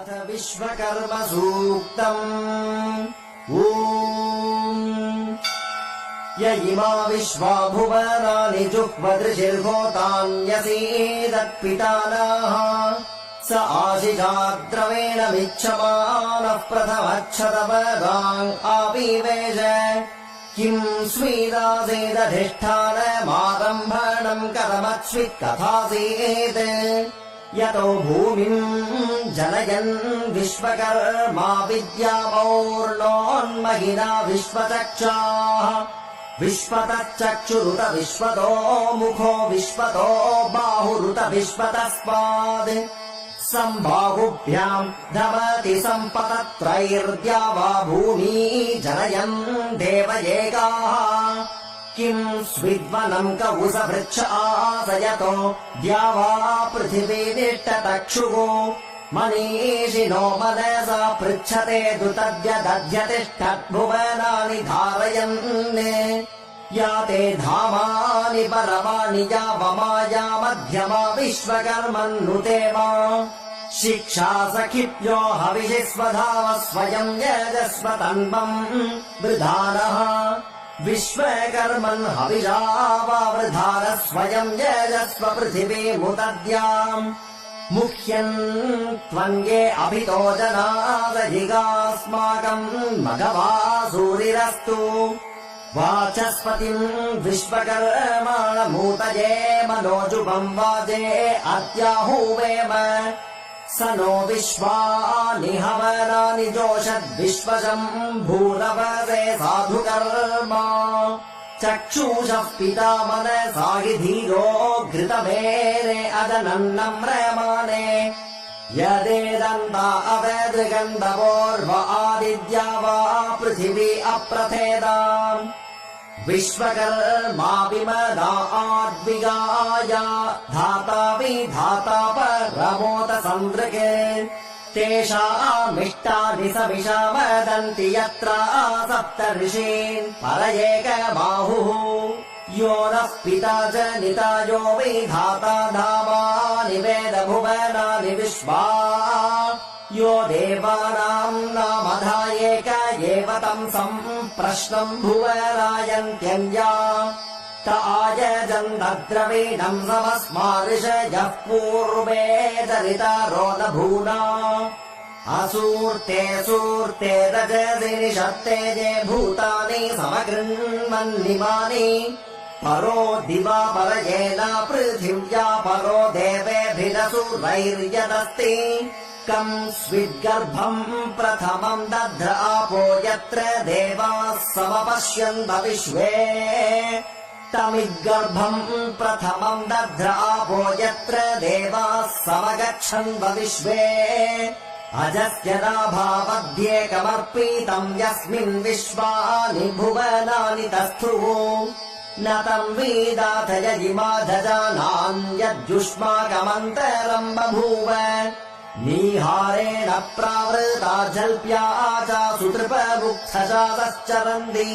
विश्वकर्म सूक्तम्। य इमा विश्वा भुवनानि जुह्वदृशिर्होतान्यसीदत्पितानाः स आशिषाद्रवेण मिच्छमानः प्रथमच्छतपदाम् आविवेश किम् स्वीदासेदधिष्ठानमारम्भणम् कथमच्वित्कथासीत् यतो भूमिम् जनयन् विश्वकर्मा विद्यामौर्णोन्महिना विश्वचक्षाः विश्वतश्चक्षुरुत विश्वतो मुखो विश्वतो बाहुरुत विश्वतस्माद् सम्बाहुभ्याम् धमति सम्पतत्रैर्द्यावा भूमी जनयन् देव एकाः किम् स्विद्वनम् कौसभृच्छ आसयतो द्यावा पृथिवीनिष्टतक्षुः मनीषिणो मनसा पृच्छते दुतद्यदध्यतिष्ठद्भुवनानि धारयन् या ते धामानि परमाणि यावमाया मध्यमा विश्वकर्मन्नुते वा शिक्षा सखिभ्यो हविषि स्वधाव स्वयम् यजस्व तन्वम् वृधानः विश्वकर्मन् हविषा वा वृधार स्वयम् यजस्व पृथिवीमुदद्याम् मुह्यन् त्वन्ये अभितो जनादधिगास्माकम् मघवा सूरिरस्तु वाचस्पतिम् विश्वकर्माणमूतये मनोजुपम् वाजे अद्याहुवेम स नो विश्वानि हवनानि जोषद्विश्वशम् भूरवसे साधुकर्मा चक्षुषः पिता मनसा हि धीरो घृतमेने अदनन्नम्रयमाणे यदेदन्ता अवदृगन्धवोर्व आदिद्या वा पृथिवी अप्रथेदाम् विश्वकर्मा विमदा आद्विगाया धाता विधाता परमोत सन्दृके तेषामिष्टानि समिषा वदन्ति यत्र सप्त ऋषीन् पर एकबाहुः यो नः पिता जनिता यो विधाता धामानि वेद भुवनानि विश्वा यो देवानाम् नामधा एक एव तम् सम्प्रश्नम् भुवनायन्त्यन्या त आयजन्तद्रवीणम् समस्माऋषयः पूर्वे दरितारो न भूना असूर्ते सूर्ते रजसि निषत्ते ये भूतानि समगृह्णन्निमानि परो दिवा परयेन पृथिव्या परो देवेभिरसुरैर्यदस्ति कम् स्विद्गर्भम् प्रथमम् दध्र आपो यत्र देवाः समपश्यन्त विश्वे तमिद्गर्भम् प्रथमम् दध्र आपो यत्र देवाः समगच्छन्त विश्वे अजस्य नाभावद्येकमर्पितम् यस्मिन् विश्वानि भुवनानि तस्थुः न तम् वेदाथ यजिमा दजानान्यद्युष्माकमन्तरम् बभूव नीहारेण प्रावृता जल्प्या च सुतृपमुक्थजातश्चरन्ति।